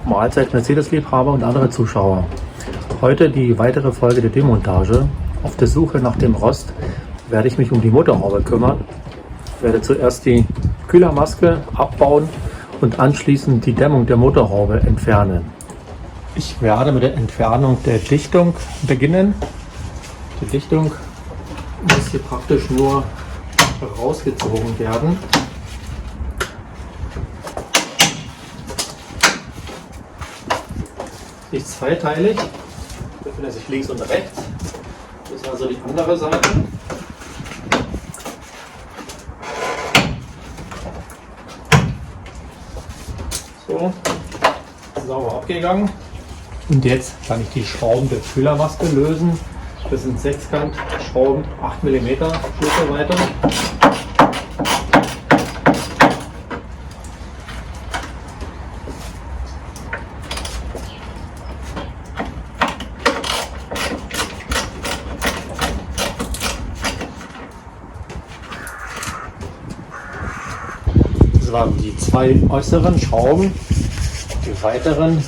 Mahlzeit Mercedes-Liebhaber und andere Zuschauer. Heute die weitere Folge der Demontage. Auf der Suche nach dem Rost werde ich mich um die Motorhaube kümmern. Ich werde zuerst die Kühlermaske abbauen und anschließend die Dämmung der Motorhaube entfernen. Ich werde mit der Entfernung der Dichtung beginnen. Die Dichtung muss hier praktisch nur rausgezogen werden. Sie ist zweiteilig, befindet sich links und rechts. Das ist also die andere Seite. So, sauber abgegangen. Und jetzt kann ich die Schrauben der Kühlermaske lösen. Das sind Sechskant-Schrauben, 8 mm Schlüsselweite. Das waren die zwei äußeren Schrauben. Die weiteren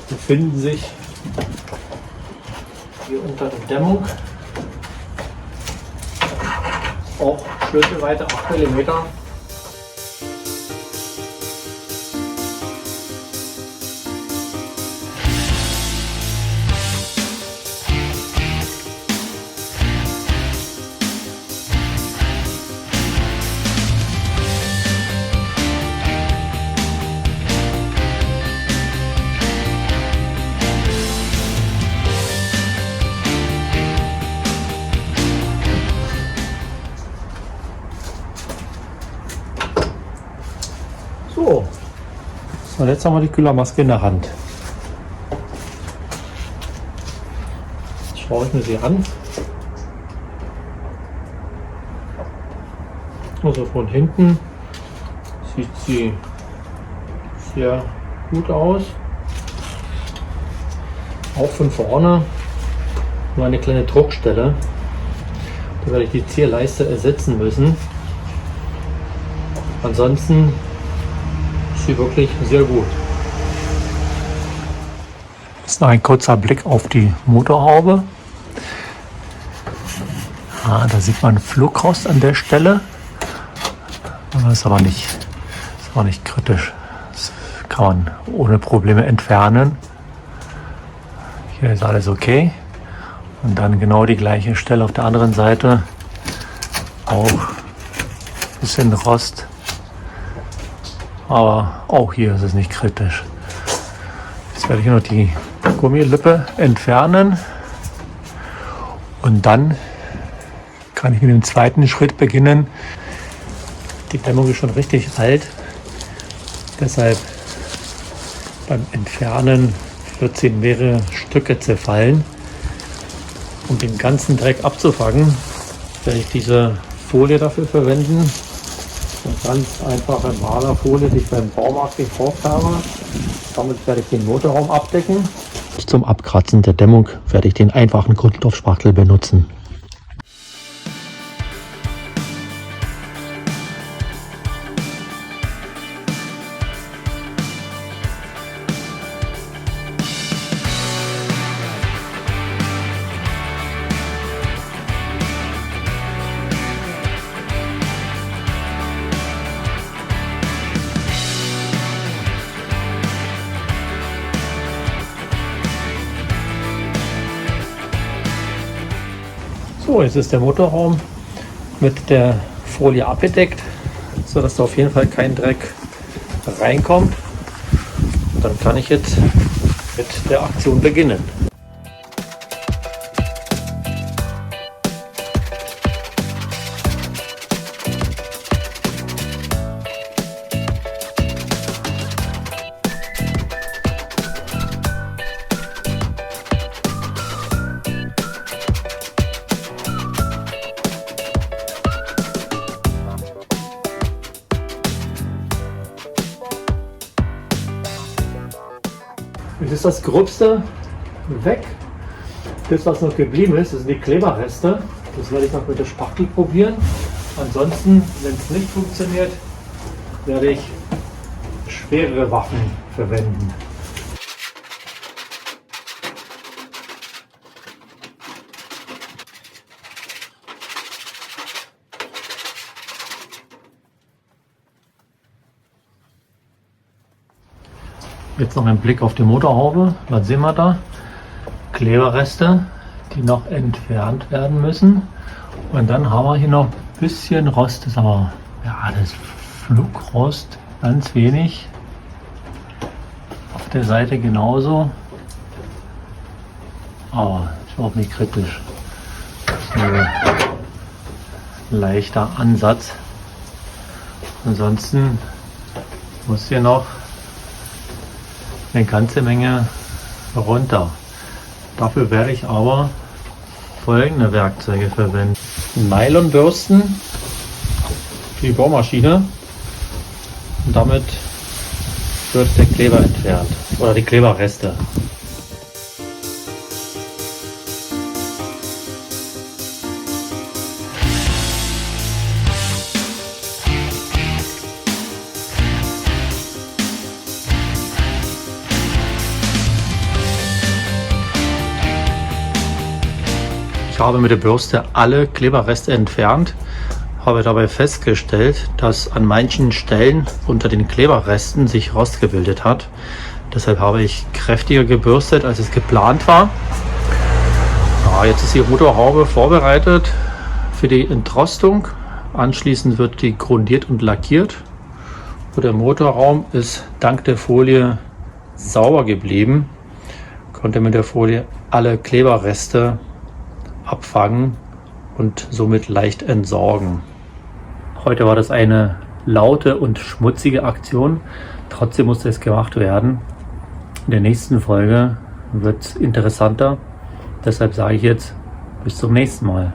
befinden sich hier unter der Dämmung. Auch Schlüsselweite 8 mm. So, und jetzt haben wir die Kühlermaske in der Hand. Jetzt schaue ich mir sie an. Also von hinten sieht sie sehr gut aus. Auch von vorne nur eine kleine Druckstelle. Da werde ich die Zierleiste ersetzen müssen. Ansonsten ist sie wirklich sehr gut. Jetzt noch ein kurzer Blick auf die Motorhaube. Da sieht man Flugrost an der Stelle. Das ist aber nicht kritisch. Das kann man ohne Probleme entfernen. Hier ist alles okay. Und dann genau die gleiche Stelle auf der anderen Seite. Auch ein bisschen Rost. Aber auch hier ist es nicht kritisch. Jetzt werde ich noch die Gummilippe entfernen. Und dann kann ich mit dem zweiten Schritt beginnen. Die Dämmung ist schon richtig alt. Deshalb beim Entfernen wird sie in mehrere Stücke zerfallen. Um den ganzen Dreck abzufangen, werde ich diese Folie dafür verwenden. Eine ganz einfache Malerfolie, die ich beim Baumarkt gekauft habe. Damit werde ich den Motorraum abdecken. Zum Abkratzen der Dämmung werde ich den einfachen Kunststoffspachtel benutzen. So, jetzt ist der Motorraum mit der Folie abgedeckt, sodass da auf jeden Fall kein Dreck reinkommt. Und dann kann ich jetzt mit der Aktion beginnen. Jetzt ist das Gröbste weg. Das, was noch geblieben ist, das sind die Kleberreste. Das werde ich noch mit der Spachtel probieren. Ansonsten, wenn es nicht funktioniert, werde ich schwerere Waffen verwenden. Jetzt noch ein Blick auf die Motorhaube. Was sehen wir da? Kleberreste, die noch entfernt werden müssen. Und dann haben wir hier noch ein bisschen Rost. Das ist aber, ja, das Flugrost, ganz wenig. Auf der Seite genauso. Aber ist auch nicht kritisch. Das ist nur ein leichter Ansatz. Ansonsten muss hier noch eine ganze Menge runter. Dafür werde ich aber folgende Werkzeuge verwenden. Nylonbürsten für die Bohrmaschine. Und damit wird der Kleber entfernt oder die Kleberreste. Ich habe mit der Bürste alle Kleberreste entfernt, habe dabei festgestellt, dass an manchen Stellen unter den Kleberresten sich Rost gebildet hat. Deshalb habe ich kräftiger gebürstet, als es geplant war. Ja, jetzt ist die Motorhaube vorbereitet für die Entrostung. Anschließend wird die grundiert und lackiert. Und der Motorraum ist dank der Folie sauber geblieben. Konnte mit der Folie alle Kleberreste abfangen und somit leicht entsorgen. Heute war das eine laute und schmutzige Aktion. Trotzdem musste es gemacht werden. In der nächsten Folge wird es interessanter. Deshalb sage ich jetzt bis zum nächsten Mal.